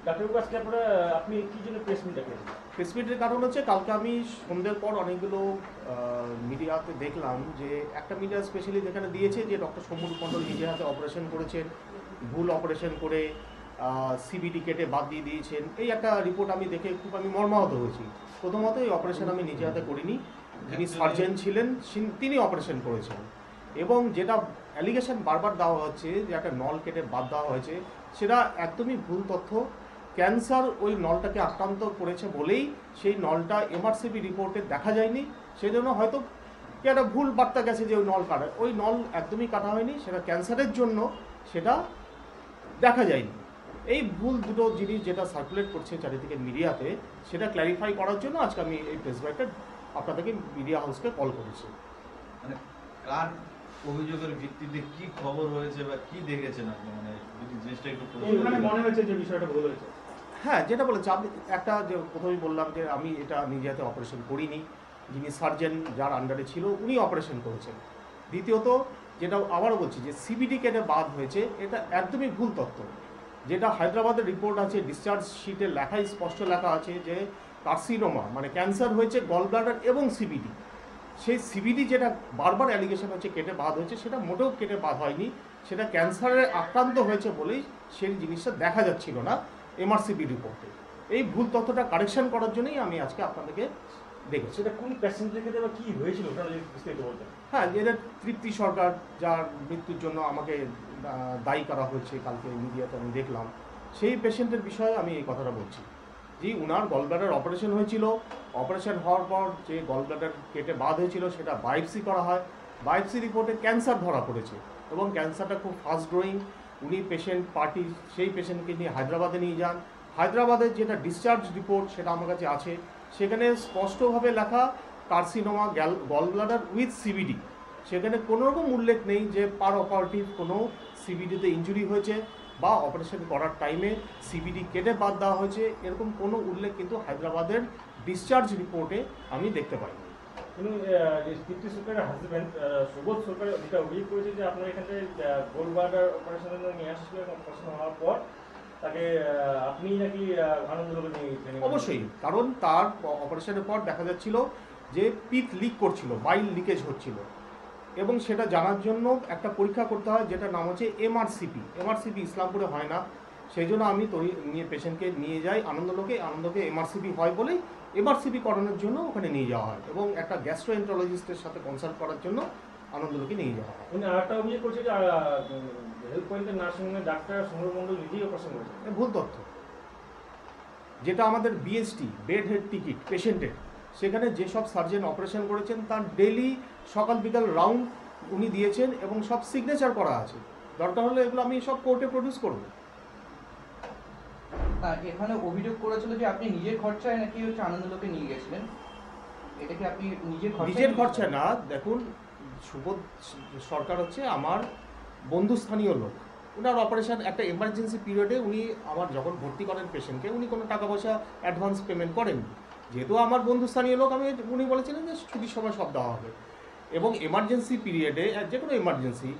ডাক্তারবাবু আজকে আপনারা আপনি কি জন্য প্রেস মিট ডাকিয়েছেন? প্রেস মিটের কারণ হচ্ছে কালকে আমি সন্ধ্যের পর অনেকগুলো মিডিয়াতে দেখলাম যে একটা মিডিয়া স্পেশালি যেখানে দিয়েছে যে ডক্টর সৌম্য মণ্ডল নিজে হাতে অপারেশন করেছেন, ভুল অপারেশন করে সিবিডি কেটে বাদ দিয়ে দিয়েছেন। এই একটা রিপোর্ট আমি দেখে খুব মর্মাহত হয়েছি। প্রথমত এই অপারেশন আমি নিজে হাতে করিনি, যিনি সার্জেন ছিলেন তিনি অপারেশন করেছেন। এবং যেটা অ্যালিগেশন বারবার দেওয়া হচ্ছে যে একটা নল কেটে বাদ দেওয়া হয়েছে, সেটা একদমই ভুল তথ্য। ক্যান্সার ওই নলটাকে আক্রান্ত করেছে বলেই সেই নলটা এমআরসিপি রিপোর্টে দেখা যায়নি। সেই জন্য হয়তো কি একটা ভুল বার্তা গেছে যে ওই নল কাটা, ওই নল একদমই কাটা হয়নি, সেটা ক্যান্সারের জন্য সেটা দেখা যায়নি। এই ভুল দুটো জিনিস যেটা সার্কুলেট করছে চারিদিকে মিডিয়াতে, সেটা ক্ল্যারিফাই করার জন্য আজকে আমি এই প্রেস ব্রিফটা আপনাদেরকে মিডিয়া হাউসকে কল করেছি। মানে কার অভিযোগের ভিত্তিতে কি খবর হয়েছে বা কি দেখেছেন আপনি, মানে যদি জিনিসটা একটু মানে মনে হয়েছে যে বিষয়টা ভুল হয়েছে? হ্যাঁ, যেটা বলেছে আপনি একটা যে প্রথমেই বললাম যে আমি এটা নিজে হাতে অপারেশন করিনি, যিনি সার্জেন যার আন্ডারে ছিল উনি অপারেশন করেছেন। দ্বিতীয়ত যেটা আবারও বলছি যে সিবিডি কেটে বাদ হয়েছে, এটা একদমই ভুল তথ্য। যেটা হায়দ্রাবাদের রিপোর্ট আছে, ডিসচার্জ শিটে লেখাই স্পষ্ট লেখা আছে যে কার্সিনোমা মানে ক্যান্সার হয়েছে গল ব্লাডার এবং সিবিডি। সেই সিবিডি যেটা বারবার অ্যালিগেশন হচ্ছে কেটে বাদ হয়েছে, সেটা মোটেও কেটে বাদ হয়নি, সেটা ক্যান্সারে আক্রান্ত হয়েছে বলেই সেই জিনিসটা দেখা যাচ্ছিল না এমআরসিপি রিপোর্টে। এই ভুল তথ্যটা কারেকশন করার জন্যই আমি আজকে আপনাদেরকে ডেকেছি। সেটা কোন প্যাসেঞ্জার ক্ষেত্রে বা কি হয়েছিল ওটা যদি বিস্তারিত বলতেন? হ্যাঁ, যেটা তৃপ্তি সরকার, যার মৃত্যুর জন্য আমাকে দায়ী করা হয়েছে কালকে মিডিয়াতে আমি দেখলাম, সেই পেশেন্টের বিষয়ে আমি এই কথাটা বলছি। যে উনার গলব্লাডার অপারেশন হয়েছিল, অপারেশন হওয়ার পর যে গলব্লাডার কেটে বাদ হয়েছিল সেটা বায়োপসি করা হয়, বায়োপসি রিপোর্টে ক্যান্সার ধরা পড়েছে এবং ক্যান্সারটা খুব ফাস্ট গ্রোয়িং। উনি পেশেন্ট পার্টি সেই পেশেন্টকে নিয়ে হায়দ্রাবাদে নিয়ে যান। হায়দ্রাবাদের যেটা ডিসচার্জ রিপোর্ট সেটা আমার কাছে আছে, সেখানে স্পষ্টভাবে লেখা কার্সিনোমা গলব্লাডার উইথ সিবিডি। সেখানে কোনো রকম উল্লেখ নেই যে পার অপারেটিভ কোনো সিবিডিতে ইনজুরি হয়েছে বা অপারেশন করার টাইমে সিবিডি কেটে বাদ দেওয়া হয়েছে, এরকম কোনো উল্লেখ কিন্তু হায়দ্রাবাদের ডিসচার্জ রিপোর্টে আমি দেখতে পাইনি। উনি তৃপ্তি সরকারের হাজব্যান্ড সুবোধ সরকার যেটা অভিযোগ করেছে যে আপনার এখান থেকে গোল ব্লাডার অপারেশনের জন্য নিয়ে আসছিল এবং অপারেশন হওয়ার পর তাকে আপনি নাকি আনন্দলোকে নিয়ে গেছেন? অবশ্যই, কারণ তার অপারেশনের পর দেখা যাচ্ছিল যে পিত লিক করছিল, বাইল লিকেজ হচ্ছিল, এবং সেটা জানার জন্য একটা পরীক্ষা করতে হয় যেটা নাম হচ্ছে এমআরসিপি। এমআরসিপি ইসলামপুরে হয় না, সেই জন্য আমি নিয়ে পেশেন্টকে নিয়ে যাই আনন্দলোকে এমআরসিপি হয় বলেই এমআরসিপি করানোর জন্য ওখানে নিয়ে যাওয়া হয় এবং একটা গ্যাস্ট্রোএন্টারোলজিস্টের সাথে কনসাল্ট করার জন্য আনন্দলোকে নিয়ে যাওয়া হয়। উনি আরেকটা অভিযোগ করছে যে হেলথ পয়েন্টের নার্সিংহোমের ডাক্তার সৌম্য মণ্ডল নিজেই অপারেশন করেছে। ভুল তথ্য। যেটা আমাদের বিএসটি বেড হেড টিকিট পেশেন্টের, সেখানে যেসব সার্জেন অপারেশন করেছেন তার ডেইলি সকাল বিকাল রাউন্ড উনি দিয়েছেন এবং সব সিগনেচার করা আছে। দরকার হলে এগুলো আমি সব কোর্টে প্রডিউস করব। এখানে অভিযোগ করেছিল যে আপনি নিজের খরচায় নাকি হচ্ছে আনন্দলোকে নিয়ে গেছিলেন, এটা কি আপনি নিজের খরচায় না? দেখুন, সুবোধ সরকার হচ্ছে আমার বন্ধুস্থানীয় লোক। ওনার অপারেশন একটা এমার্জেন্সি পিরিয়ডে উনি আমার যখন ভর্তি করেন পেশেন্টকে, উনি কোনো টাকা পয়সা অ্যাডভান্স পেমেন্ট করেননি। যেহেতু আমার বন্ধুস্থানীয় লোক, উনি বলেছিলেন যে ছুটির সময় সব দেওয়া হবে এবং এমার্জেন্সি পিরিয়ডে যে কোনো এমার্জেন্সি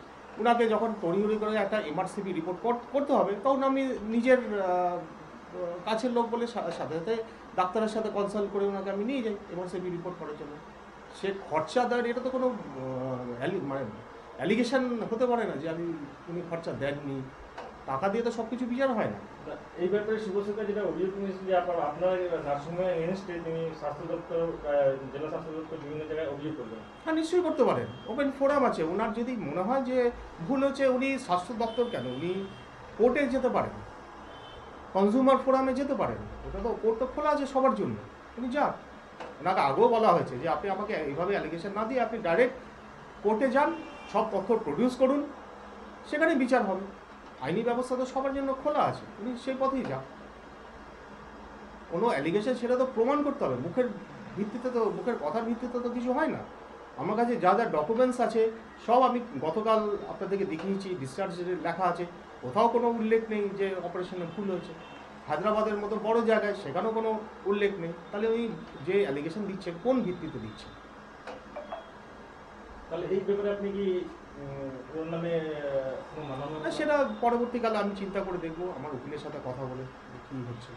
ওনাকে যখন তড়িঘড়ি করে একটা এমআরসিপি রিপোর্ট করতে হবে, তখন আমি নিজের কাছের লোক বলে সাথে সাথে ডাক্তারের সাথে কনসাল্ট করে ওনাকে আমি নিয়ে যাই এমআরসিপি রিপোর্ট করার জন্য। সে খরচা দেন, এটা তো কোনো মানে অ্যালিগেশন হতে পারে না যে উনি খরচা দেননি। টাকা দিয়ে তো সব কিছু বিচার হয় না। এই ব্যাপারে সুবোধ সরকার যেটা অভিযোগ করেছে যে আপনার নার্সিংহোমের এগেনস্টে তিনি স্বাস্থ্য দপ্তর, জেলা স্বাস্থ্য দপ্তর বিভিন্ন জায়গায় অভিযোগ করবেন। হ্যাঁ, নিশ্চয়ই করতে পারেন, ওপেন ফোরাম আছে। ওনার যদি মনে হয় যে ভুল হচ্ছে, উনি স্বাস্থ্য দপ্তর কেন, উনি কোর্টে যেতে পারেন, কনজিউমার ফোরামে যেতে পারেন। ওটা তো কোর্ট তো খোলা আছে সবার জন্য, উনি যান। ওনাকে আগেও বলা হয়েছে যে আপনি আমাকে এইভাবে অ্যালিগেশন না দিয়ে আপনি ডাইরেক্ট কোর্টে যান, সব তথ্য প্রডিউস করুন, সেখানে বিচার হবে। আইনি ব্যবস্থা তো সবার জন্য খোলা আছে, উনি সেই পথেই যান। কোনো অ্যালিগেশন সেটা তো প্রমাণ করতে হবে, মুখের ভিত্তিতে তো, মুখের কথার ভিত্তিতে তো কিছু হয় না। আমার কাছে যা যা ডকুমেন্টস আছে সব আমি গতকাল আপনাদেরকে দেখিয়েছি, ডিসচার্জের লেখা আছে, কোথাও কোনো উল্লেখ নেই যে অপারেশনে ভুল হয়েছে। হায়দ্রাবাদের মতো বড় জায়গায় সেখানেও কোনো উল্লেখ নেই। তাহলে ওই যে অ্যালিগেশন দিচ্ছে কোন ভিত্তিতে দিচ্ছে? তাহলে এই ব্যাপারে আপনি কি সেটা পরবর্তীকালে আমি চিন্তা করে দেখবো, আমার উকিলের সাথে কথা বলে। কি হচ্ছে।